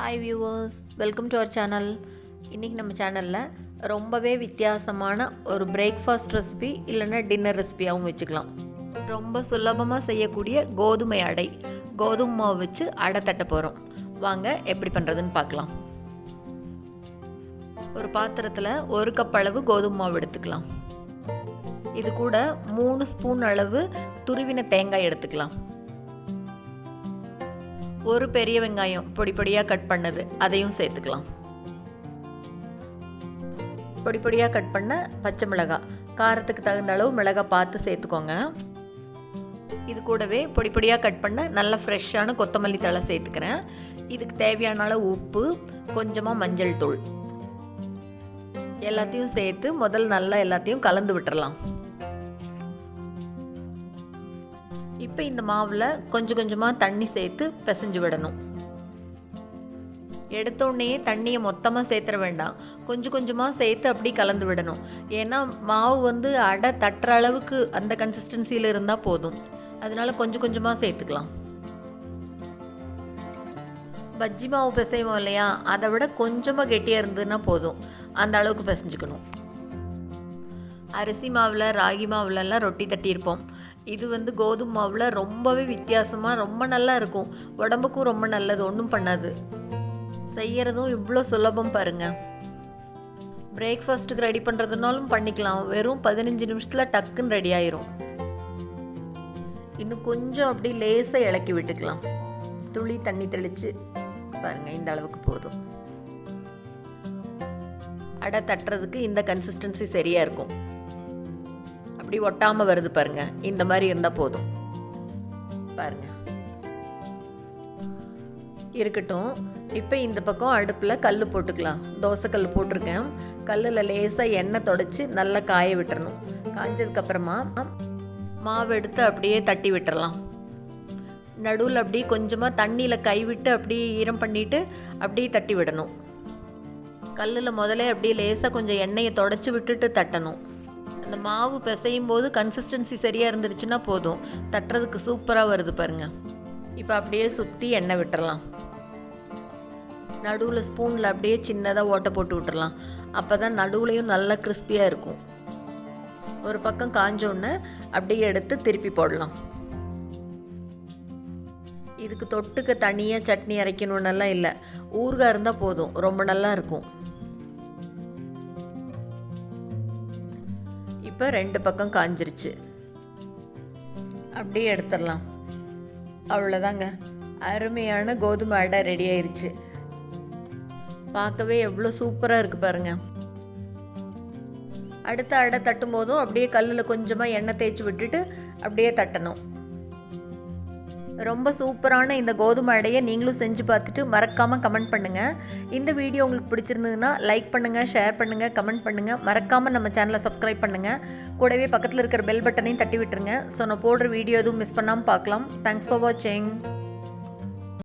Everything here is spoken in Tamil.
Hi viewers, welcome to our channel. இன்றைக்கி நம்ம சேனலில் ரொம்பவே வித்தியாசமான ஒரு பிரேக்ஃபாஸ்ட் ரெசிபி இல்லைன்னா டின்னர் ரெசிபியாகவும் வச்சுக்கலாம். ரொம்ப சுலபமாக செய்யக்கூடிய கோதுமை அடை, கோதுமை மாவு வச்சு அடை தட்ட போகிறோம். வாங்க எப்படி பண்ணுறதுன்னு பார்க்கலாம். ஒரு பாத்திரத்தில் 1 கப் அளவு கோதுமை மாவு எடுத்துக்கலாம். இது கூட 3 ஸ்பூன் அளவு துருவின தேங்காய் எடுத்துக்கலாம். ஒரு பெரிய வெங்காயம் பொடி பொடியாக கட் பண்ணது அதையும் சேர்த்துக்கலாம். பொடி பொடியாக கட் பண்ண பச்சை மிளகாய், காரத்துக்கு தகுந்த அளவு மிளகாய் பார்த்து சேர்த்துக்கோங்க. இது கூடவே பொடி பொடியாக கட் பண்ண நல்ல ஃப்ரெஷ்ஷான கொத்தமல்லி தழை சேர்த்துக்கிறேன். இதுக்கு தேவையான அளவு உப்பு, கொஞ்சமாக மஞ்சள் தூள் எல்லாத்தையும் சேர்த்து முதல்ல நல்லா எல்லாத்தையும் கலந்து விட்டுறலாம். இப்போ இந்த மாவில் கொஞ்சம் கொஞ்சமாக தண்ணி சேர்த்து பிசைஞ்சு விடணும். எடுத்தோடனே தண்ணியை மொத்தமாக சேர்த்துற வேண்டாம், கொஞ்சம் கொஞ்சமாக சேர்த்து அப்படி கலந்து விடணும். ஏன்னா மாவு அடை தட்டுற அளவுக்கு அந்த கன்சிஸ்டன்சியில் இருந்தால் போதும். அதனால கொஞ்சம் கொஞ்சமாக சேர்த்துக்கலாம். பஜ்ஜி மாவு பிசைவோம் இல்லையா, அதை விட கொஞ்சமாக கெட்டியாக இருந்ததுன்னா போதும், அந்த அளவுக்கு பிசைஞ்சுக்கணும். அரிசி மாவில், ராகி மாவுலலாம் ரொட்டி தட்டியிருப்போம். இது கோதுமை மாவில் ரொம்பவே வித்தியாசமாக ரொம்ப நல்லா இருக்கும். உடம்புக்கும் ரொம்ப நல்லது, ஒன்றும் பண்ணாது. செய்கிறதும் இவ்வளோ சுலபம் பாருங்கள். பிரேக்ஃபாஸ்ட்டுக்கு ரெடி பண்ணுறதுனாலும் பண்ணிக்கலாம். வெறும் 15 நிமிஷத்தில் டக்குன்னு ரெடி ஆயிரும். இன்னும் கொஞ்சம் அப்படி லேசாக இலக்கி விட்டுக்கலாம். துளி தண்ணி தெளித்து பாருங்கள், இந்த அளவுக்கு போதும். அடை தட்டுறதுக்கு இந்த கன்சிஸ்டன்சி சரியாக இருக்கும். அப்படி ஒட்டாமல் வருது பாருங்க, இந்த மாதிரி இருந்தால் போதும். பாருங்க இருக்கட்டும். இப்போ இந்த பக்கம் அடுப்பில் கல் போட்டுக்கலாம். தோசை கல் போட்டிருக்கேன். கல்லில் லேசாக எண்ணெய் தொடச்சி நல்லா காய விட்டுறணும். காய்ஞ்சதுக்கப்புறமா மாவு எடுத்து அப்படியே தட்டி விட்டுறலாம். நடுவில் அப்படியே கொஞ்சமாக தண்ணியில் கை விட்டு அப்படியே ஈரம் பண்ணிவிட்டு அப்படியே தட்டி விடணும். கல்லில் முதலே அப்படியே லேசாக கொஞ்சம் எண்ணெயை தொடச்சி விட்டுட்டு தட்டணும். அந்த மாவு பிசையும் போது கன்சிஸ்டன்சி சரியாக இருந்துருச்சுன்னா போதும், தட்டுறதுக்கு சூப்பராக வருது பாருங்கள். இப்போ அப்படியே சுற்றி எண்ணெய் விட்டுறலாம். நடுவில் ஸ்பூனில் அப்படியே சின்னதாக ஓட்டை போட்டு விட்டுறலாம். அப்போ தான் நடுவுலையும் நல்லா கிறிஸ்பியாக இருக்கும். ஒரு பக்கம் காஞ்சோடனே அப்படியே எடுத்து திருப்பி போடலாம். இதுக்கு தொட்டுக்க தனியாக சட்னி அரைக்கணுன்னெல்லாம் இல்லை, ஊறுகாய் இருந்தால் போதும், ரொம்ப நல்லா இருக்கும். இப்போ 2 பக்கம் காஞ்சிருச்சு. அப்படியே எடுத்துடலாம். அவ்வளோதாங்க, அருமையான கோதுமை அடை ரெடி ஆயிடுச்சு. பார்க்கவே எவ்வளோ சூப்பராக இருக்குது பாருங்கள். அடுத்த அடை தட்டும் போதும் அப்படியே கல்லில் கொஞ்சமாக எண்ணெய் தேய்ச்சி விட்டுட்டு அப்படியே தட்டணும். ரொம்ப சூப்பரான இந்த கோதுமை அடையை நீங்களும் செஞ்சு பார்த்துட்டு மறக்காமல் கமெண்ட் பண்ணுங்கள். இந்த வீடியோ உங்களுக்கு பிடிச்சிருந்ததுன்னா லைக் பண்ணுங்கள், ஷேர் பண்ணுங்கள், கமெண்ட் பண்ணுங்கள். மறக்காமல் நம்ம சேனலை சப்ஸ்கிரைப் பண்ணுங்கள். கூடவே பக்கத்தில் இருக்கிற பெல் பட்டனையும் தட்டி விட்டுருங்க. ஸோ நான் போடுற வீடியோ எதுவும் மிஸ் பண்ணாமல் பார்க்கலாம். தேங்க்ஸ் ஃபார் வாட்சிங்.